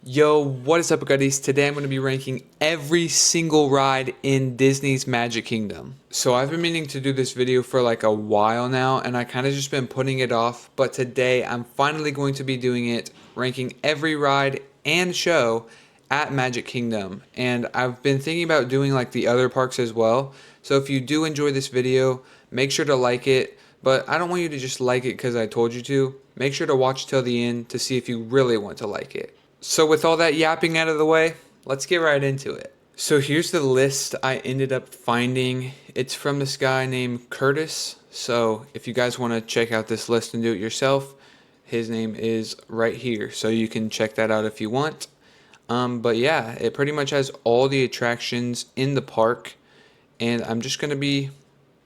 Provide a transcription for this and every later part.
Yo, what is up, guys? Today I'm going to be ranking every single ride in Disney's Magic Kingdom. So I've been meaning to do this video for like a while now, and I kind of just been putting it off, but today I'm finally going to be doing it, ranking every ride and show at Magic Kingdom. And I've been thinking about doing like the other parks as well. So if you do enjoy this video, make sure to like it, but I don't want you to just like it because I told you to. Make sure to watch till the end to see if you really want to like it. So with all that yapping out of the way, let's get right into it. So here's the list I ended up finding. It's from this guy named Curtis. So if you guys want to check out this list and do it yourself, his name is right here. So you can check that out if you want. But yeah, it pretty much has all the attractions in the park. And I'm just going to be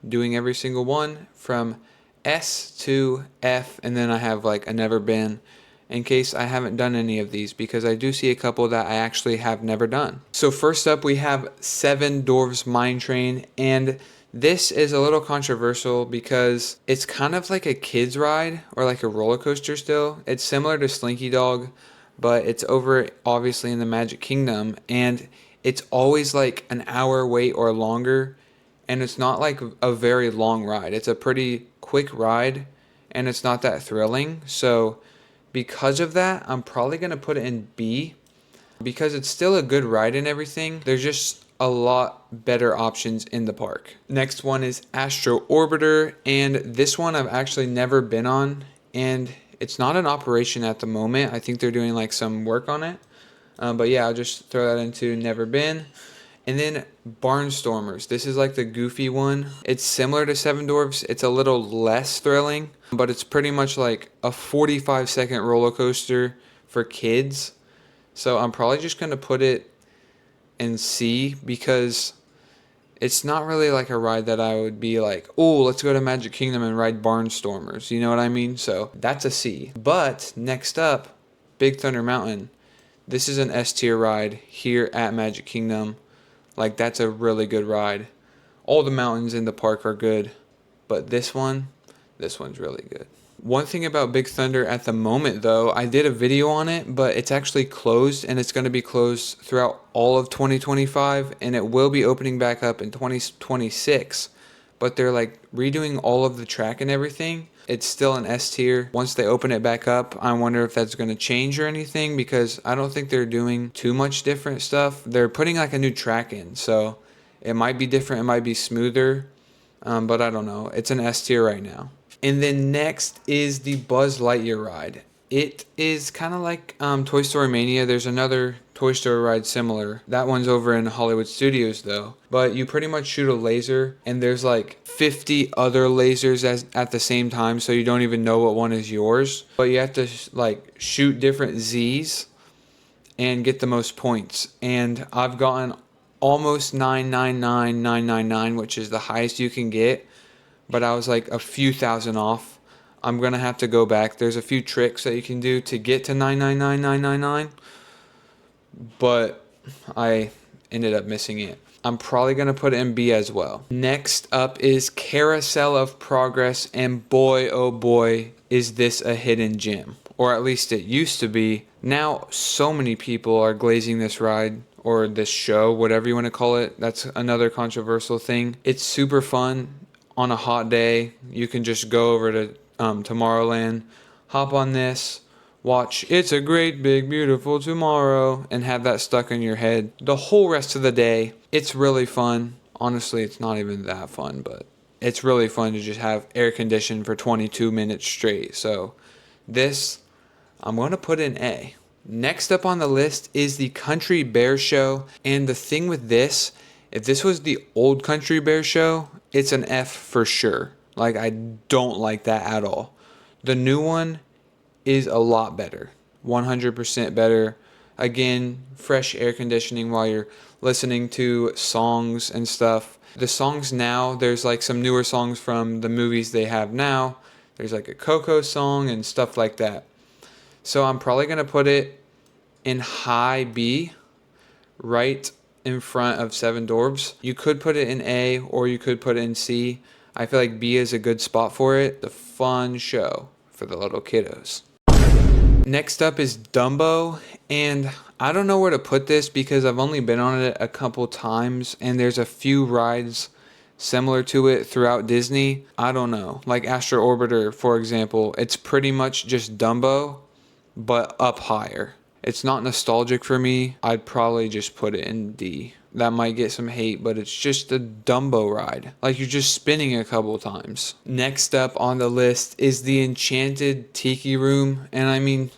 doing every single one from S to F. And then I have like a never been, in case I haven't done any of these, because I do see a couple that I actually have never done. So first up we have 7 Dwarfs Mine Train, and this is a little controversial because it's kind of like a kid's ride or like a roller coaster still. It's similar to Slinky Dog, but it's over obviously in the Magic Kingdom, and it's always like an hour wait or longer, and it's not like a very long ride. It's a pretty quick ride and it's not that thrilling. So because of that, I'm probably going to put it in B, because it's still a good ride and everything. There's just a lot better options in the park. Next one is Astro Orbiter, and this one I've actually never been on, and it's not in operation at the moment. I think they're doing like some work on it. But yeah, I'll just throw that into never been. And then Barnstormers. This is like the goofy one. It's similar to Seven Dwarfs. It's a little less thrilling, but it's pretty much like a 45-second roller coaster for kids. So I'm probably just going to put it in C, because it's not really like a ride that I would be like, oh, let's go to Magic Kingdom and ride Barnstormers. You know what I mean? So that's a C. But next up, Big Thunder Mountain. This is an S tier ride here at Magic Kingdom. Like, that's a really good ride. All the mountains in the park are good, but this one's really good. One thing about Big Thunder at the moment though, I did a video on it, but it's actually closed, and it's going to be closed throughout all of 2025, and it will be opening back up in 2026. But they're like redoing all of the track and everything. It's still an S tier. Once they open it back up, I wonder if that's going to change or anything, because I don't think they're doing too much different stuff. They're putting like a new track in, so it might be different, it might be smoother, but I don't know. It's an S tier right now. And then next is the Buzz Lightyear ride. It is kind of like Toy Story Mania. There's another Toy Story ride similar. That one's over in Hollywood Studios though. But you pretty much shoot a laser, and there's like 50 other lasers at the same time, so you don't even know what one is yours. But you have to like shoot different Z's and get the most points. And I've gotten almost 999,999, which is the highest you can get. But I was like a few thousand off. I'm going to have to go back. There's a few tricks that you can do to get to 999,999, but I ended up missing it. I'm probably going to put it in B as well. Next up is Carousel of Progress, and boy, oh boy, is this a hidden gem. Or at least it used to be. Now so many people are glazing this ride, or this show, whatever you want to call it. That's another controversial thing. It's super fun. On a hot day, you can just go over to Tomorrowland, hop on this, watch It's a Great Big Beautiful Tomorrow, and have that stuck in your head the whole rest of the day. It's really fun. Honestly, it's not even that fun, but it's really fun to just have air conditioned for 22 minutes straight. So this, I'm going to put in A. Next up on the list is the Country Bear Show, and the thing with this, if this was the old Country Bear Show, it's an F for sure. Like, I don't like that at all. The new one is a lot better. 100% better. Again, fresh air conditioning while you're listening to songs and stuff. The songs now, there's like some newer songs from the movies they have now. There's like a Coco song and stuff like that. So I'm probably going to put it in high B, right in front of Seven Dwarfs. You could put it in A, or you could put it in C. I feel like B is a good spot for it. The fun show for the little kiddos. Next up is Dumbo, And I don't know where to put this because I've only been on it a couple times and there's a few rides similar to it throughout Disney. I don't know. Like Astro Orbiter, for example, it's pretty much just Dumbo, but up higher. It's not nostalgic for me. I'd probably just put it in D. That might get some hate, but it's just a Dumbo ride. Like you're just spinning a couple times. Next up on the list is the Enchanted Tiki Room. And I mean,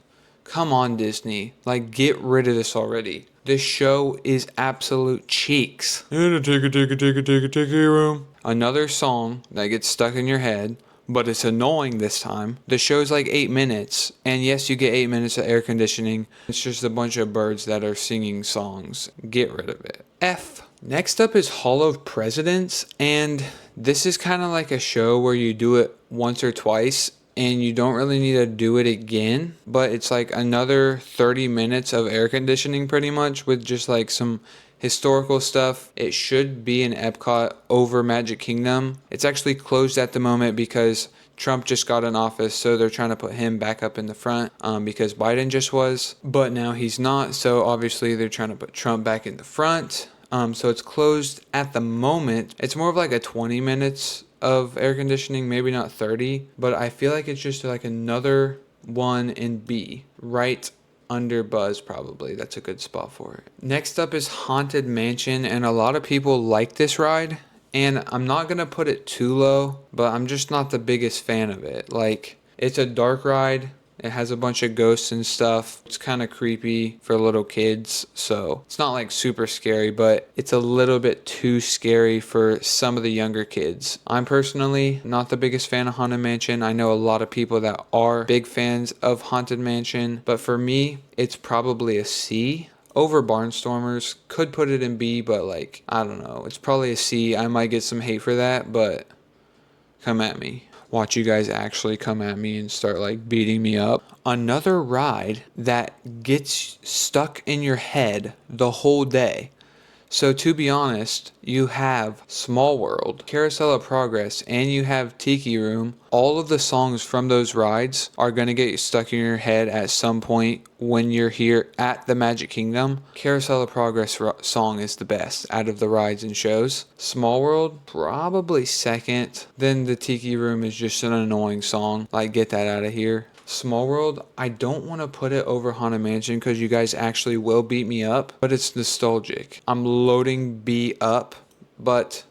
come on Disney. Like get rid of this already. This show is absolute cheeks. In a tiki room. Another song that gets stuck in your head, but it's annoying this time. The show's like 8 minutes, and yes, you get 8 minutes of air conditioning. It's just a bunch of birds that are singing songs. Get rid of it. F. Next up is Hall of Presidents, and this is kind of like a show where you do it once or twice, and you don't really need to do it again, but it's like another 30 minutes of air conditioning pretty much with just like some historical stuff. It should be in Epcot over Magic Kingdom. It's actually closed at the moment because Trump just got in office, so they're trying to put him back up in the front because Biden just was, but now he's not, so obviously they're trying to put Trump back in the front. So it's closed at the moment. It's more of like a 20 minutes of air conditioning, maybe not 30, but I feel like it's just like another one in B, right under Buzz probably. That's a good spot for it. Next up is Haunted Mansion, and a lot of people like this ride, and I'm not gonna put it too low, but I'm just not the biggest fan of it. Like, it's a dark ride. It has a bunch of ghosts and stuff. It's kind of creepy for little kids, so it's not like super scary, but it's a little bit too scary for some of the younger kids. I'm personally not the biggest fan of Haunted Mansion. I know a lot of people that are big fans of Haunted Mansion, but for me, it's probably a C. Over Barnstormers. Could put it in B, but like, I don't know. It's probably a C. I might get some hate for that, but come at me. Watch you guys actually come at me and start like beating me up. Another ride that gets stuck in your head the whole day. So to be honest, you have Small World, Carousel of Progress, and you have Tiki Room. All of the songs from those rides are going to get stuck in your head at some point when you're here at the Magic Kingdom. Carousel of Progress song is the best out of the rides and shows. Small World, probably second. Then the Tiki Room is just an annoying song. Like, get that out of here. Small World, I don't want to put it over Haunted Mansion because you guys actually will beat me up, but it's nostalgic. I'm loading B up, but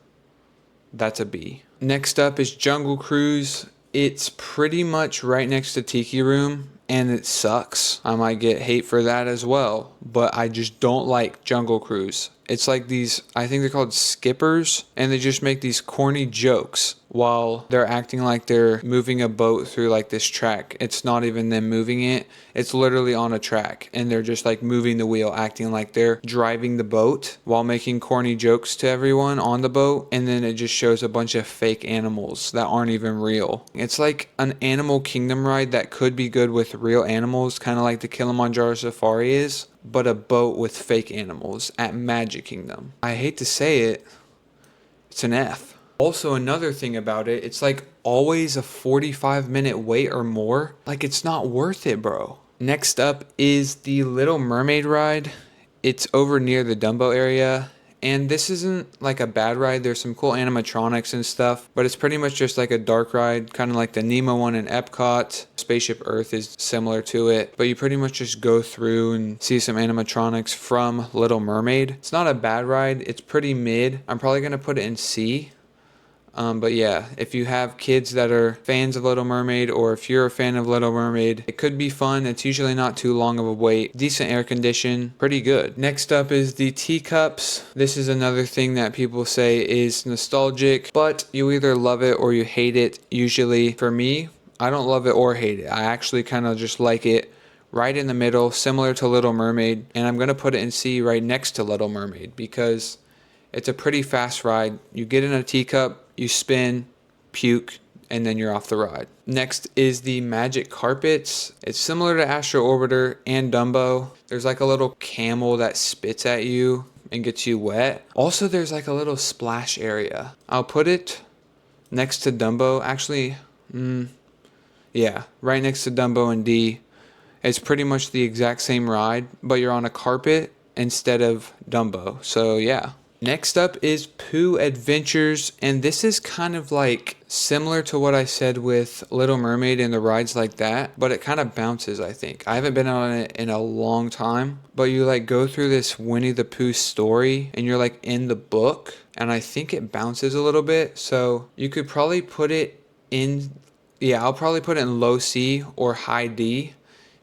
that's a B. Next up is Jungle Cruise. It's pretty much right next to Tiki Room, and it sucks. I might get hate for that as well, but I just don't like Jungle Cruise. It's like these, I think they're called skippers, and they just make these corny jokes while they're acting like they're moving a boat through like this track. It's not even them moving it. It's literally on a track, and they're just like moving the wheel, acting like they're driving the boat while making corny jokes to everyone on the boat. And then it just shows a bunch of fake animals that aren't even real. It's like an Animal Kingdom ride that could be good with real animals, kind of like the Kilimanjaro Safari is, but a boat with fake animals at Magic Kingdom. I hate to say it, it's an F. Also, another thing about it, it's like always a 45-minute wait or more. Like, it's not worth it, bro. Next up is the Little Mermaid ride. It's over near the Dumbo area. And this isn't like a bad ride. There's some cool animatronics and stuff, but it's pretty much just like a dark ride, kind of like the Nemo one in Epcot. Spaceship Earth is similar to it, but you pretty much just go through and see some animatronics from Little Mermaid. It's not a bad ride. It's pretty mid. I'm probably going to put it in C. But yeah, if you have kids that are fans of Little Mermaid, or if you're a fan of Little Mermaid, it could be fun. It's usually not too long of a wait. Decent air condition, pretty good. Next up is the teacups. This is another thing that people say is nostalgic, but you either love it or you hate it. Usually for me, I don't love it or hate it. I actually kind of just like it right in the middle, similar to Little Mermaid. And I'm going to put it in C right next to Little Mermaid because it's a pretty fast ride. You get in a teacup, you spin, puke, and then you're off the ride. Next is the Magic Carpets. It's similar to Astro Orbiter and Dumbo. There's like a little camel that spits at you and gets you wet. Also, there's like a little splash area. I'll put it next to Dumbo. Actually, yeah, right next to Dumbo and D. It's pretty much the exact same ride, but you're on a carpet instead of Dumbo. So yeah. Next up is Pooh Adventures, and this is kind of like similar to what I said with Little Mermaid and the rides like that, but it kind of bounces, I think. I haven't been on it in a long time, but you like go through this Winnie the Pooh story and you're like in the book, and I think it bounces a little bit. So you could probably put it in, yeah, I'll probably put it in low C or high D.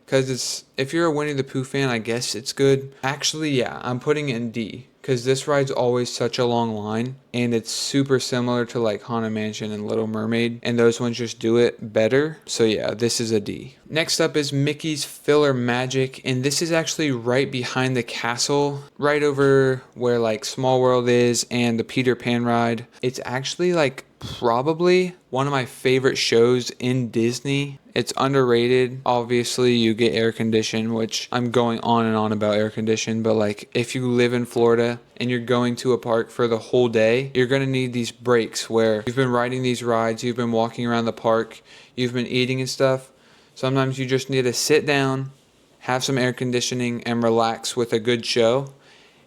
Because it's, if you're a Winnie the Pooh fan, I guess it's good. Actually, yeah, I'm putting it in D. Because this ride's always such a long line. And it's super similar to like Haunted Mansion and Little Mermaid. And those ones just do it better. So yeah, this is a D. Next up is Mickey's Phillarmagic. And this is actually right behind the castle. Right over where like Small World is and the Peter Pan ride. It's actually like probably one of my favorite shows in Disney. It's underrated. Obviously, you get air conditioned, which I'm going on and on about air conditioned, but like if you live in Florida and you're going to a park for the whole day, you're going to need these breaks where you've been riding these rides, you've been walking around the park, you've been eating and stuff. Sometimes you just need to sit down, have some air conditioning, and relax with a good show.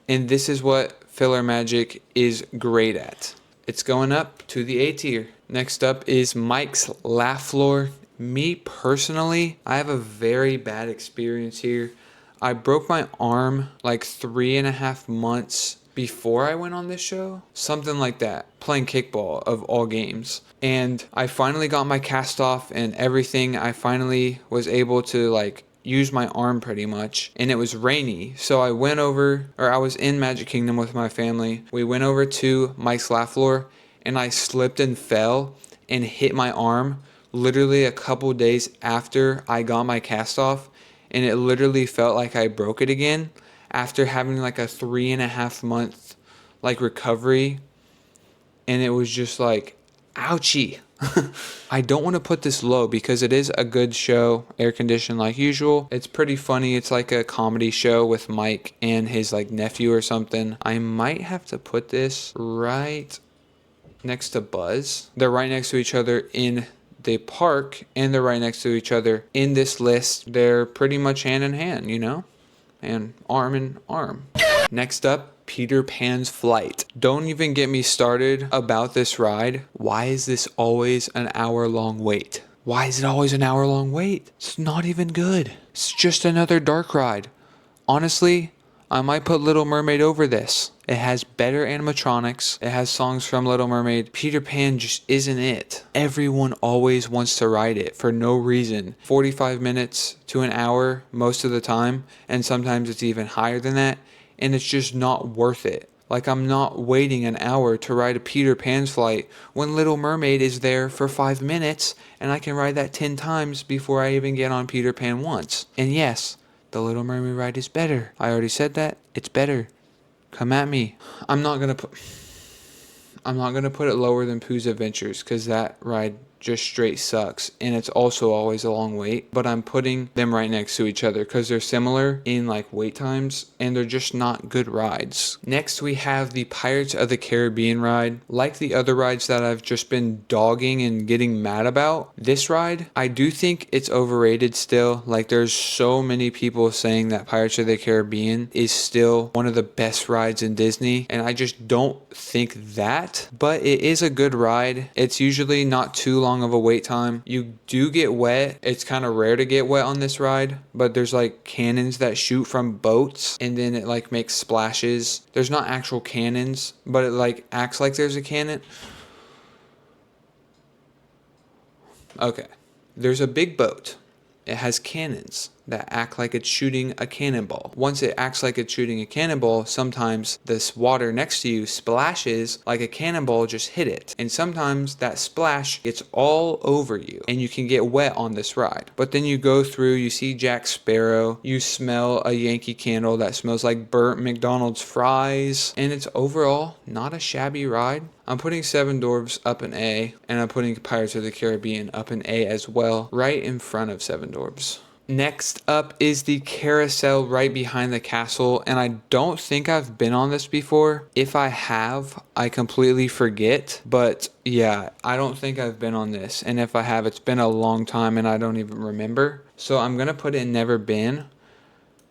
And this is what Phillarmagic is great at. It's going up to the A tier. Next up is Mike's Laugh Floor. Me personally, I have a very bad experience here. I broke my arm like 3.5 months before I went on this show. Something like that. Playing kickball of all games. And I finally got my cast off and everything. I finally was able to like use my arm pretty much, and it was rainy, so I went over, or I was in Magic Kingdom with my family. We went over to Mike's Laugh Floor and I slipped and fell and hit my arm literally a couple days after I got my cast off, and it literally felt like I broke it again after having like a 3.5 month like recovery, and it was just like ouchie. I don't want to put this low because it is a good show, air conditioned like usual. It's pretty funny. It's like a comedy show with Mike and his like nephew or something. I might have to put this right next to Buzz. They're right next to each other in the park, and they're right next to each other in this list. They're pretty much hand in hand, you know, and arm in arm. Next up, Peter Pan's Flight. Don't even get me started about this ride. Why is this always an hour-long wait? Why is it always an hour-long wait? It's not even good. It's just another dark ride. Honestly, I might put Little Mermaid over this. It has better animatronics. It has songs from Little Mermaid. Peter Pan just isn't it. Everyone always wants to ride it for no reason. 45 minutes to an hour most of the time, and sometimes it's even higher than that. And it's just not worth it. Like, I'm not waiting an hour to ride a Peter Pan's Flight when Little Mermaid is there for 5 minutes and I can ride that 10 times before I even get on Peter Pan once. And yes, the Little Mermaid ride is better. I already said that. It's better. Come at me. I'm not gonna put it lower than Pooh's Adventures because that ride just straight sucks, and it's also always a long wait, but I'm putting them right next to each other because they're similar in like wait times, and they're just not good rides. Next we have the Pirates of the Caribbean ride. Like the other rides that I've just been dogging and getting mad about, this ride, I do think it's overrated still. Like, there's so many people saying that Pirates of the Caribbean is still one of the best rides in Disney, and I just don't think that, but it is a good ride. It's usually not too long of a wait time. You do get wet. It's kind of rare to get wet on this ride, but there's like cannons that shoot from boats, and then it like makes splashes. There's not actual cannons, but it like acts like there's a cannon. Okay, there's a big boat. It has cannons that act like it's shooting a cannonball. Once it acts like it's shooting a cannonball, sometimes this water next to you splashes like a cannonball just hit it. And sometimes that splash gets all over you and you can get wet on this ride. But then you go through, you see Jack Sparrow, you smell a Yankee Candle that smells like burnt McDonald's fries, and it's overall not a shabby ride. I'm putting Seven Dwarfs up in A, and I'm putting Pirates of the Caribbean up in A as well, right in front of Seven Dwarfs. Next up is the carousel right behind the castle, and I don't think I've been on this before. If I have, I completely forget, but yeah, I don't think I've been on this, and if I have, it's been a long time and I don't even remember. So I'm gonna put in never been,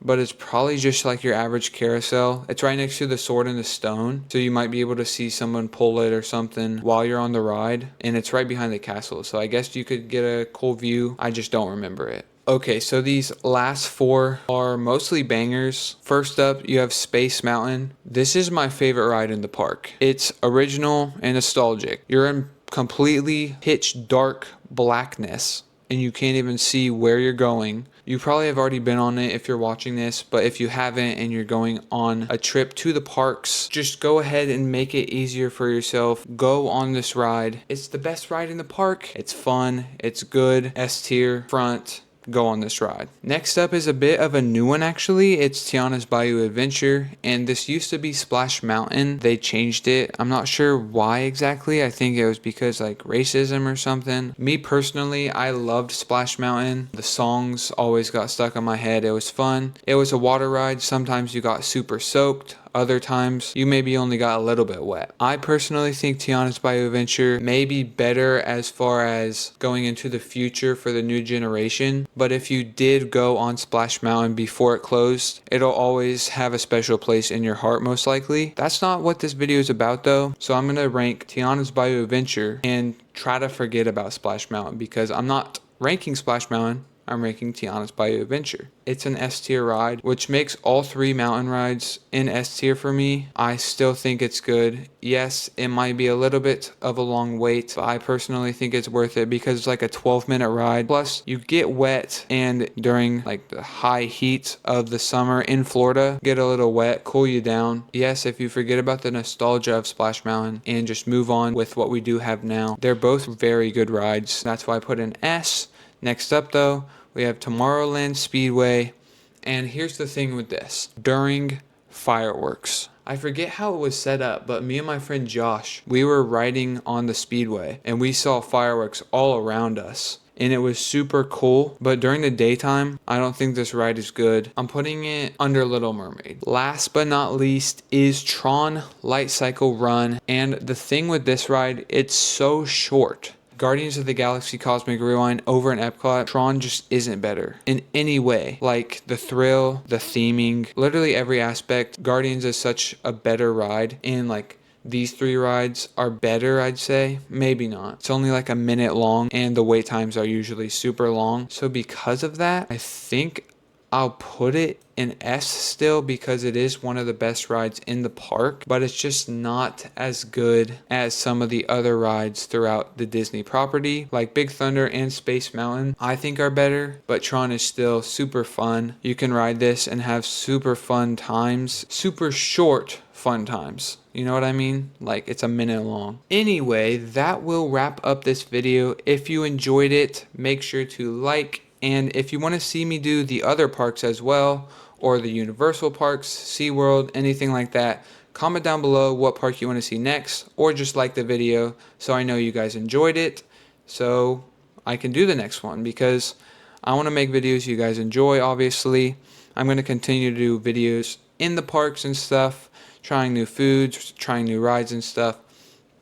but it's probably just like your average carousel. It's right next to the sword and the stone, so you might be able to see someone pull it or something while you're on the ride, and it's right behind the castle, so I guess you could get a cool view. I just don't remember it. Okay, so these last four are mostly bangers. First up, you have Space Mountain. This is my favorite ride in the park. It's original and nostalgic. You're in completely pitch dark blackness, and you can't even see where you're going. You probably have already been on it if you're watching this, but if you haven't and you're going on a trip to the parks, just go ahead and make it easier for yourself. Go on this ride. It's the best ride in the park. It's fun. It's good. S tier, front. Go on this ride. Next up is a bit of a new one actually. It's Tiana's Bayou Adventure, and this used to be Splash Mountain. They changed it. I'm not sure why exactly. I think it was because like racism or something. Me personally, I loved Splash Mountain. The songs always got stuck in my head. It was fun. It was a water ride. Sometimes you got super soaked. Other times, you maybe only got a little bit wet. I personally think Tiana's Bayou Adventure may be better as far as going into the future for the new generation, but if you did go on Splash Mountain before it closed, it'll always have a special place in your heart most likely. That's not what this video is about though, so I'm going to rank Tiana's Bayou Adventure and try to forget about Splash Mountain because I'm not ranking Splash Mountain. I'm ranking Tiana's Bayou Adventure. It's an S tier ride, which makes all three mountain rides in S tier for me. I still think it's good. Yes, it might be a little bit of a long wait, but I personally think it's worth it because it's like a 12-minute ride. Plus, you get wet, and during like the high heat of the summer in Florida, get a little wet, cool you down. Yes, if you forget about the nostalgia of Splash Mountain and just move on with what we do have now, they're both very good rides. That's why I put an S. Next up though, we have Tomorrowland Speedway, and here's the thing with this. During fireworks, I forget how it was set up, but me and my friend Josh, we were riding on the Speedway, and we saw fireworks all around us, and it was super cool, but during the daytime, I don't think this ride is good. I'm putting it under Little Mermaid. Last but not least is Tron Lightcycle Run, and the thing with this ride, it's so short. Guardians of the Galaxy Cosmic Rewind over in Epcot, Tron just isn't better in any way. Like the thrill, the theming, literally every aspect. Guardians is such a better ride, and like these three rides are better, I'd say. Maybe not. It's only like a minute long, and the wait times are usually super long. So because of that, I think I'll put it in S still because it is one of the best rides in the park, but it's just not as good as some of the other rides throughout the Disney property, like Big Thunder and Space Mountain I think are better, but Tron is still super fun. You can ride this and have super fun times, super short fun times. You know what I mean? Like it's a minute long. Anyway, that will wrap up this video. If you enjoyed it, make sure to like, and if you want to see me do the other parks as well, or the Universal parks, SeaWorld, anything like that, comment down below what park you want to see next, or just like the video so I know you guys enjoyed it, so I can do the next one, because I want to make videos you guys enjoy, obviously. I'm going to continue to do videos in the parks and stuff, trying new foods, trying new rides and stuff,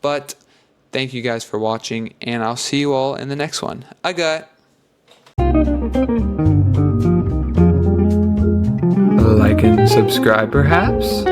but thank you guys for watching, and I'll see you all in the next one. I got like and subscribe perhaps?